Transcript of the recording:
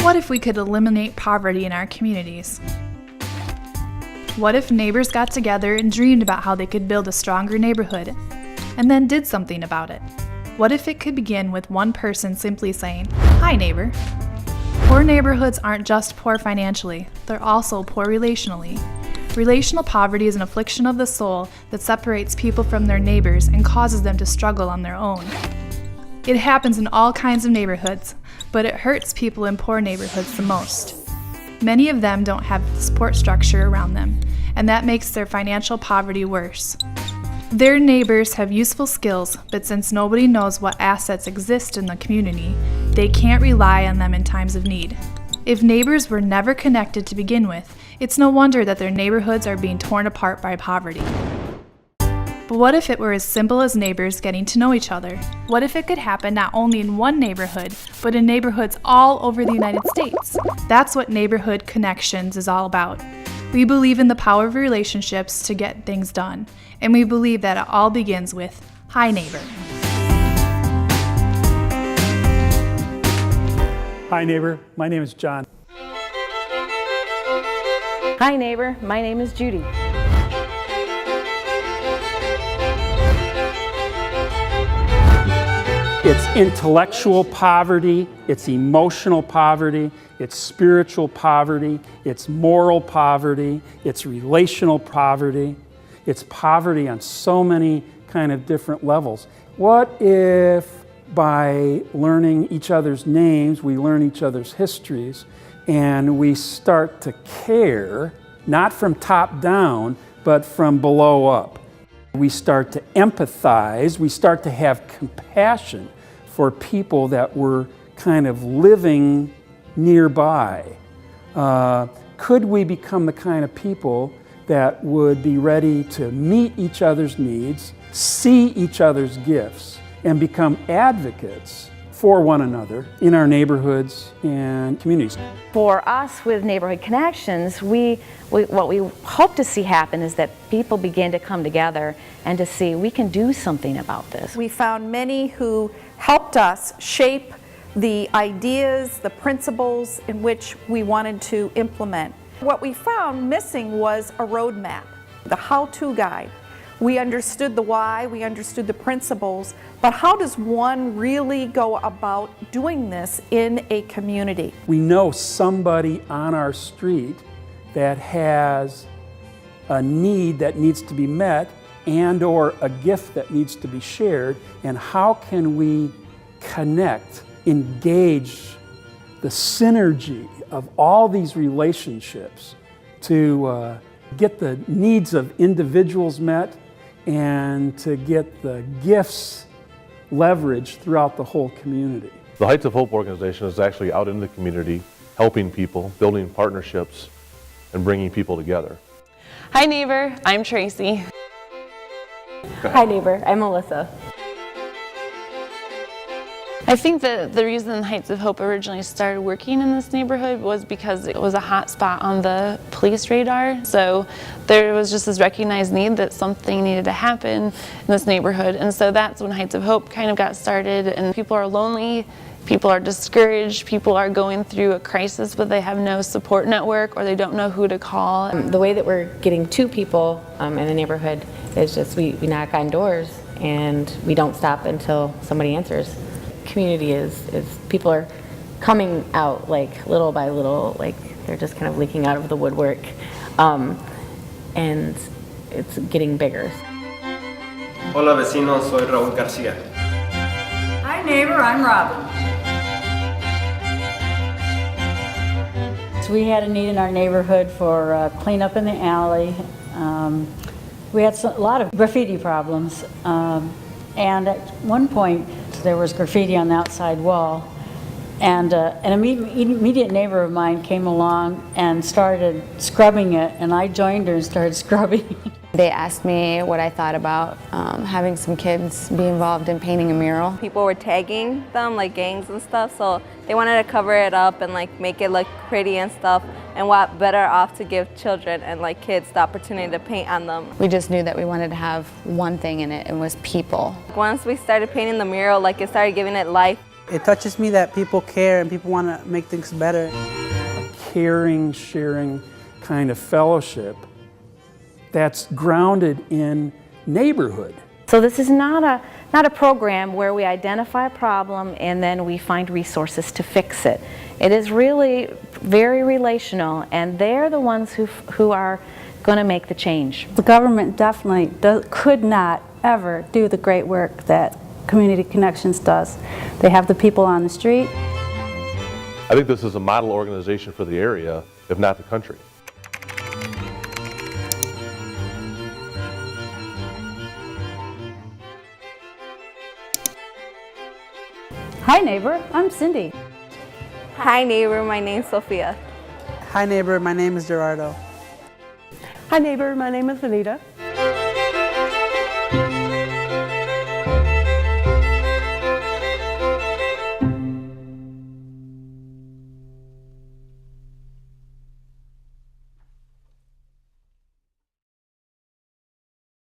What if we could eliminate poverty in our communities? What if neighbors got together and dreamed about how they could build a stronger neighborhood, and then did something about it? What if it could begin with one person simply saying, "Hi, neighbor." Poor neighborhoods aren't just poor financially, they're also poor relationally. Relational poverty is an affliction of the soul that separates people from their neighbors and causes them to struggle on their own. It happens in all kinds of neighborhoods, but it hurts people in poor neighborhoods the most. Many of them don't have the support structure around them, and that makes their financial poverty worse. Their neighbors have useful skills, but since nobody knows what assets exist in the community, they can't rely on them in times of need. If neighbors were never connected to begin with, it's no wonder that their neighborhoods are being torn apart by poverty. But what if it were as simple as neighbors getting to know each other? What if it could happen not only in one neighborhood, but in neighborhoods all over the United States? That's what Neighborhood Connections is all about. We believe in the power of relationships to get things done, and we believe that it all begins with, "Hi, neighbor." Hi, neighbor. My name is John. Hi, neighbor. My name is Judy. It's intellectual poverty, it's emotional poverty, it's spiritual poverty, it's moral poverty, it's relational poverty. It's poverty on so many kind of different levels. What if by learning each other's names, we learn each other's histories, and we start to care, not from top down, but from below up? We start to empathize, we start to have compassion for people that were kind of living nearby. Could we become the kind of people that would be ready to meet each other's needs, see each other's gifts, and become advocates for one another in our neighborhoods and communities? For us with Neighborhood Connections, what we hope to see happen is that people begin to come together and to see we can do something about this. We found many who helped us shape the ideas, the principles in which we wanted to implement. What we found missing was a roadmap, the how-to guide. We understood the why, we understood the principles, but how does one really go about doing this in a community? We know somebody on our street that has a need that needs to be met and or a gift that needs to be shared, and how can we connect, engage the synergy of all these relationships to get the needs of individuals met and to get the gifts leveraged throughout the whole community. The Heights of Hope organization is actually out in the community, helping people, building partnerships, and bringing people together. Hi neighbor, I'm Tracy. Hi, neighbor. I'm Melissa. I think that the reason Heights of Hope originally started working in this neighborhood was because it was a hot spot on the police radar. So there was just this recognized need that something needed to happen in this neighborhood. And so that's when Heights of Hope kind of got started, and people are lonely, people are discouraged, people are going through a crisis but they have no support network or they don't know who to call. The way that we're getting to people in the neighborhood is just we knock on doors and we don't stop until somebody answers. Community is people are coming out like little by little, like they're just kind of leaking out of the woodwork, and it's getting bigger. Hola vecinos, soy Raúl García. Hi neighbor, I'm Robin. So we had a need in our neighborhood for cleanup in the alley. We had a lot of graffiti problems, and at one point there was graffiti on the outside wall, and an immediate neighbor of mine came along and started scrubbing it, and I joined her and started scrubbing. They asked me what I thought about having some kids be involved in painting a mural. People were tagging them, like gangs and stuff, so they wanted to cover it up and like make it look pretty and stuff, and what better off to give children and like kids the opportunity to paint on them. We just knew that we wanted to have one thing in it, and was people. Once we started painting the mural, like it started giving it life. It touches me that people care and people want to make things better. A caring, sharing kind of fellowship that's grounded in neighborhood. So this is not a program where we identify a problem and then we find resources to fix it. It is really very relational, and they're the ones who are going to make the change. The government definitely could not ever do the great work that Community Connections does. They have the people on the street. I think this is a model organization for the area, if not the country. Hi neighbor, I'm Cindy. Hi neighbor, my name's Sophia. Hi neighbor, my name is Gerardo. Hi neighbor, my name is Anita.